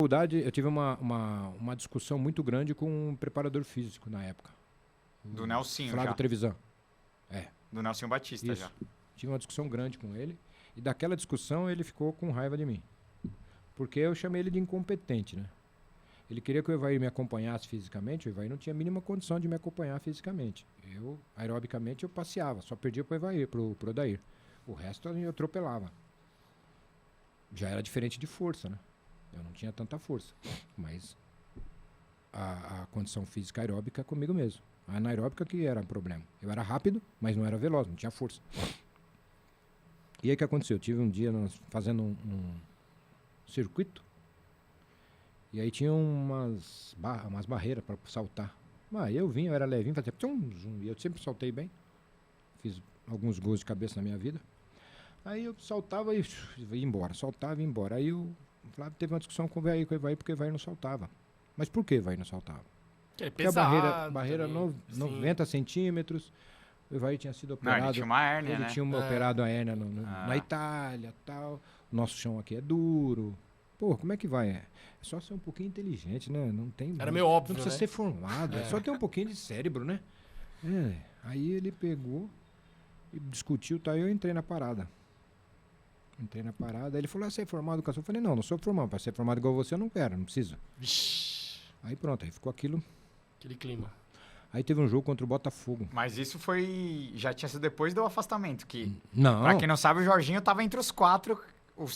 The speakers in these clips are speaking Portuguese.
faculdade, eu tive uma discussão muito grande com um preparador físico na época. Do Nelsinho Flávio já. Trevisan. Do Nelsinho Batista Isso. já. Tive uma discussão grande com ele. E daquela discussão ele ficou com raiva de mim. Porque eu chamei ele de incompetente, né? Ele queria que o Evair me acompanhasse fisicamente. O Evair não tinha a mínima condição de me acompanhar fisicamente. Eu, aerobicamente, eu passeava. Só perdia pro Evair, pro Odair. O resto eu atropelava. Já era diferente de força, né? Eu não tinha tanta força. Mas a condição física aeróbica é comigo mesmo. A anaeróbica que era um problema. Eu era rápido, mas não era veloz, não tinha força. E aí o que aconteceu? Eu tive um dia nós fazendo um circuito. E aí tinha umas barreiras para saltar. Eu era levinho, fazia tchum, zum, e eu sempre saltei bem. Fiz alguns gols de cabeça na minha vida. Aí eu saltava e ia embora, saltava e ia embora. Aí o Flávio teve uma discussão com o Evair, porque o Evair não saltava. Mas por que o Evair não saltava? É Porque pesado, a barreira sim. 90 centímetros. O Evair tinha sido operado. Não, ele tinha uma hérnia, Ele né? tinha operado a hérnia na Itália tal. O nosso chão aqui é duro. Pô, como é que vai? É só ser um pouquinho inteligente, né? Não tem. Era meio óbvio, não precisa né? ser formado. É só ter um pouquinho de cérebro, né? Aí ele pegou e discutiu, tá? Eu entrei na parada. Aí ele falou, você é formado com a sua? Eu falei, não sou formado. Para ser formado igual você, eu não quero, não preciso. Vixe, Aí pronto, aí ficou aquilo. aquele clima. Aí teve um jogo contra o Botafogo. Mas isso foi... Já tinha sido depois do afastamento, que... Não. Pra quem não sabe, o Jorginho tava entre os 4, o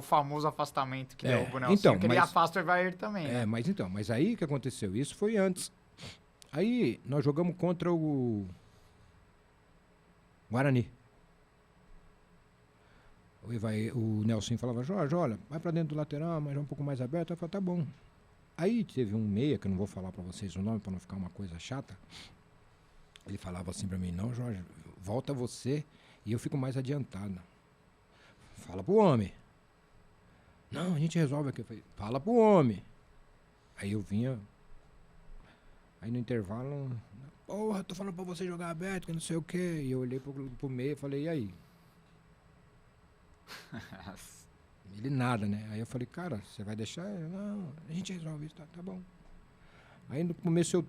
famoso afastamento que derruba o Nelsinho, então, que ele mas- afasta o Evair também, né? Mas aí o que aconteceu? Isso foi antes. Aí nós jogamos contra o Guarani. O Nelson falava, Jorge, olha, vai pra dentro do lateral, mas é um pouco mais aberto. Eu falei, tá bom. Aí teve um meia, que eu não vou falar pra vocês o nome, pra não ficar uma coisa chata. Ele falava assim pra mim, não, Jorge, volta você e eu fico mais adiantado. Fala pro homem. Não, a gente resolve aqui. Eu falei, fala pro homem. Aí eu vinha. Aí no intervalo, porra, tô falando pra você jogar aberto, que não sei o quê. E eu olhei pro meio e falei, e aí? Ele nada, né? Aí eu falei, cara, você vai deixar? Não, a gente resolve isso, tá bom. Aí no começo eu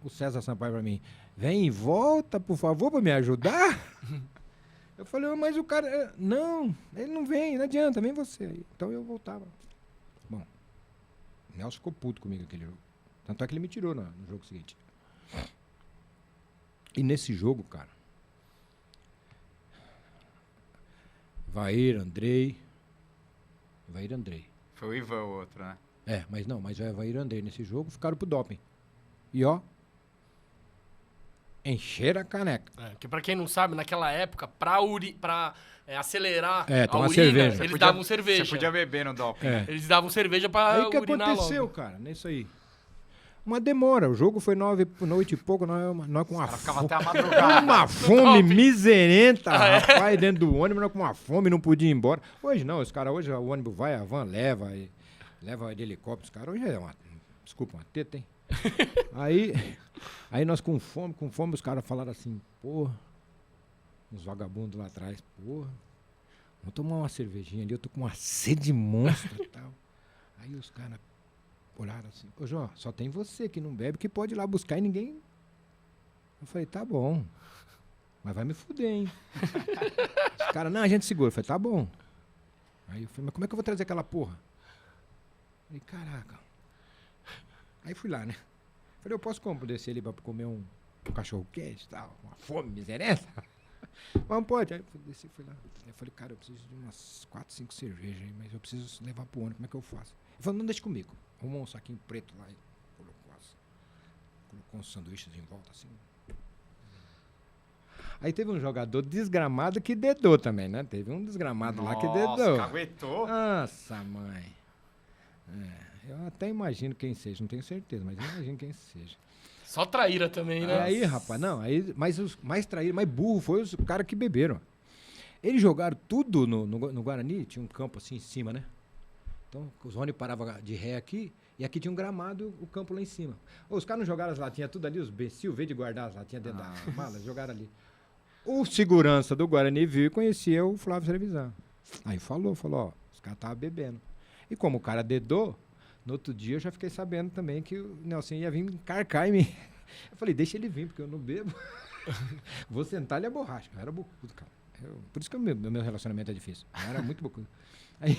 o César Sampaio pra mim, vem e volta, por favor, pra me ajudar. Eu falei, mas o cara, não, ele não vem, não adianta, vem você aí. Então eu voltava. Bom, o Nelson ficou puto comigo aquele jogo. Tanto é que ele me tirou no jogo seguinte. E nesse jogo, cara, Evair, Andrei. Foi o Ivan o outro, né? Mas o Evair e o Andrei nesse jogo ficaram pro doping. E ó, encheram a caneca. Que pra quem não sabe, naquela época, pra acelerar a tomar urina, cerveja. eles davam cerveja. Você podia beber no doping. É. Eles davam cerveja pra Aí o que urinar aconteceu, logo. cara, nisso aí? Uma demora. O jogo foi 9 e pouco, nós com uma Ela ficava até a madrugada. uma fome doping. miserenta, rapaz, dentro do ônibus, nós com uma fome, não podia ir embora. Hoje não, os caras, hoje o ônibus vai, a van leva de helicóptero, os caras, hoje é uma teta, hein? aí nós com fome, os caras falaram assim, porra, uns vagabundos lá atrás, porra, vamos tomar uma cervejinha ali, eu tô com uma sede monstra e tal. Aí os caras olharam assim, ô Jó, só tem você que não bebe, que pode ir lá buscar e ninguém... Eu falei, tá bom, mas vai me fuder, hein? Os caras, não, a gente segura. Eu falei, tá bom. Aí eu falei, mas como é que eu vou trazer aquela porra? Eu falei, caraca. Aí fui lá, né? Falei, eu posso descer ali pra comer um cachorro quente e tal, uma fome miserenta? Mas não pode. Aí eu desci, fui lá. Aí eu falei, cara, eu preciso de umas 4, 5 cervejas aí, mas eu preciso levar pro ônibus, como é que eu faço? Ele falou, não, deixa comigo. Arrumou um saquinho preto lá e colocou uns sanduíches em volta assim. Aí teve um jogador desgramado que dedou também, né? Teve um desgramado lá que dedou. Nossa, caguetou. Nossa, mãe. Eu até imagino quem seja, não tenho certeza, mas imagino quem seja. Só traíra também, E né? aí, rapaz, não, mas os mais traíram, mais burro foi os caras que beberam. Eles jogaram tudo no Guarani, tinha um campo assim em cima, né? Então, os ônibus paravam de ré aqui, e aqui tinha um gramado, o campo lá em cima. Os caras não jogaram as latinhas tudo ali, os becil, veio de guardar as latinhas dentro da mala, jogaram ali. O segurança do Guarani viu e conhecia o Flávio Trevisan. Aí falou, ó, os caras estavam bebendo. E como o cara dedou, No outro dia eu já fiquei sabendo também que o Nelson ia vir carcar em mim. Eu falei, deixa ele vir, porque eu não bebo. Vou sentar-lhe a borracha. Eu era bocudo, cara. Por isso que o meu relacionamento é difícil. Eu era muito bocudo. Aí,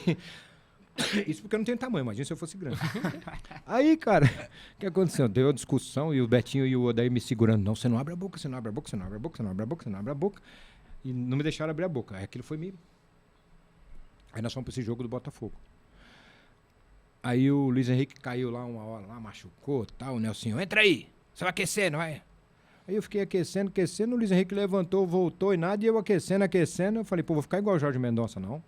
isso porque eu não tenho tamanho, imagina se eu fosse grande. Aí, cara, o que aconteceu? Deu uma discussão e o Betinho e o Odair me segurando. Não, você não abre a boca, você não abre a boca, você não abre a boca, você não abre a boca, você não abre a boca. E não me deixaram abrir a boca. Aí aquilo foi me... Aí nós fomos pra esse jogo do Botafogo. Aí o Luiz Henrique caiu lá uma hora, lá machucou e tal. O Nelsinho, entra aí, você vai aquecer, não vai? Aí eu fiquei aquecendo, o Luiz Henrique levantou, voltou e nada, e eu aquecendo. Eu falei, pô, vou ficar igual o Jorge Mendonça, não.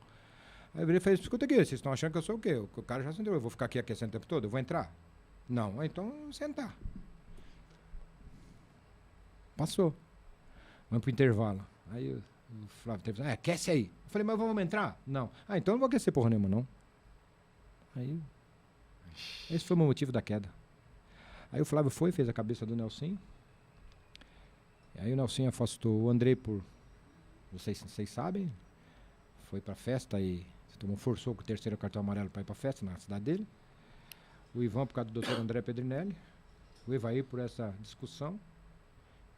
Aí eu virei e falei, escuta aqui, vocês estão achando que eu sou o quê? O cara já sentou, eu vou ficar aqui aquecendo o tempo todo? Eu vou entrar? Não, então sentar. Passou. Vamos pro intervalo. Aí o Flávio teve aquece aí. Eu falei, mas vamos entrar? Não. Então eu não vou aquecer porra nenhuma, não. Aí, esse foi o motivo da queda. Aí o Flávio fez a cabeça do Nelson. Aí o Nelson afastou o Andrei por... Vocês sabem. Foi pra festa e forçou com o terceiro cartão amarelo pra ir pra festa na cidade dele. O Ivan por causa do Dr. André Pedrinelli. O Evair por essa discussão.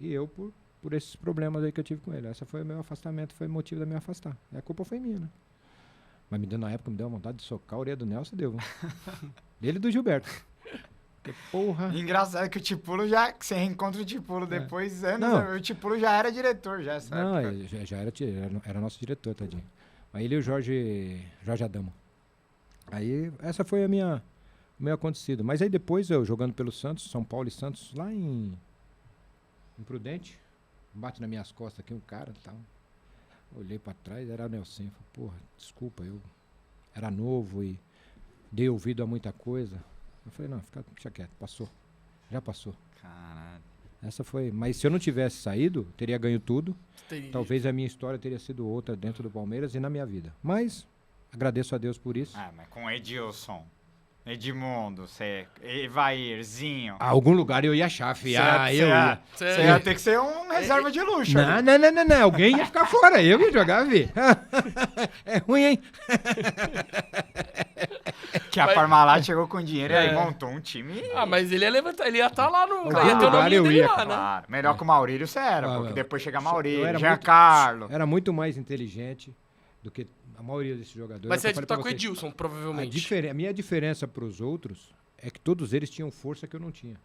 E eu por esses problemas aí que eu tive com ele. Esse foi o meu afastamento, foi o motivo de me afastar. E a culpa foi minha, né? Mas na época me deu uma vontade de socar a orelha do Nelson, deu. Dele e do Gilberto. Que porra. Engraçado que o Tipulo já... Que você reencontra o Tipulo depois, anos, o Tipulo já era diretor, já essa época. Não, já era nosso diretor, tadinho. Aí ele e o Jorge Adamo. Aí essa foi o meu acontecido. Mas aí depois eu jogando pelo Santos, São Paulo e Santos, lá em Prudente, bate nas minhas costas aqui um cara e tal. Olhei pra trás, era o Nelson. Falei, porra, desculpa, eu era novo e dei ouvido a muita coisa. Eu falei, não, fica quieto, passou. Já passou. Caralho. Essa foi. Mas se eu não tivesse saído, teria ganho tudo. Teria. Talvez a minha história teria sido outra dentro do Palmeiras e na minha vida. Mas agradeço a Deus por isso. Mas com Edilson, Edmundo, Evairzinho. Algum lugar eu ia achar, Você ia. ia ter que ser um reserva de luxo. Não. Alguém ia ficar fora. Eu ia jogar, vi. É ruim, hein? Que a Parmalat chegou com dinheiro e aí montou um time. Mas ele ia levantar, ele ia estar lá no... Claro, ia ter o nome eu dele ia, lá, né? Claro. Melhor que o Maurílio você era, porque depois chega Eu Maurílio, era Giancarlo. Era muito mais inteligente do que a maioria desses jogadores. Mas você ia Eu falei disputar pra com o vocês, Edilson, provavelmente. a minha diferença para os outros é que todos eles tinham força que eu não tinha.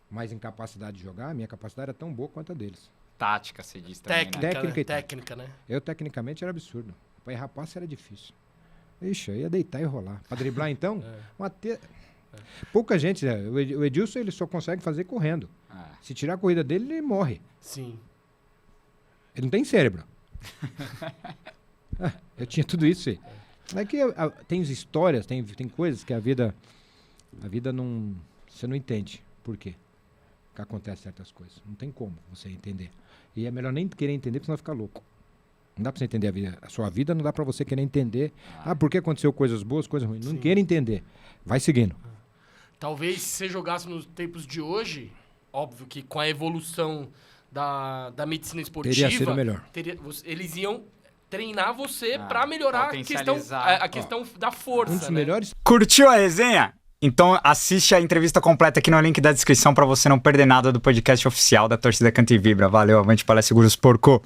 Mas em capacidade de jogar, a minha capacidade era tão boa quanto a deles. Tática, se diz também, né? Técnica, né? Eu, tecnicamente, era absurdo. Pra errar passe era difícil. Ixi, eu ia deitar e rolar. Pra driblar, então, pouca gente... O Edilson, ele só consegue fazer correndo. Se tirar a corrida dele, ele morre. Sim. Ele não tem cérebro. Eu tinha tudo isso aí. É que tem histórias, tem coisas que a vida não... Você não entende por quê que acontecem certas coisas. Não tem como você entender. E é melhor nem querer entender, porque senão vai ficar louco. Não dá pra você entender a sua vida, não dá pra você querer entender. Por que aconteceu coisas boas, coisas ruins. Não queira entender. Vai seguindo. Talvez se você jogasse nos tempos de hoje, óbvio que com a evolução da medicina esportiva... Teria sido melhor. Eles iam treinar você pra melhorar a questão da força, Um dos né? melhores... Curtiu a resenha? Então assiste a entrevista completa aqui no link da descrição pra você não perder nada do podcast oficial da Torcida Canta e Vibra. Valeu, Avante Palestra Seguros Porco!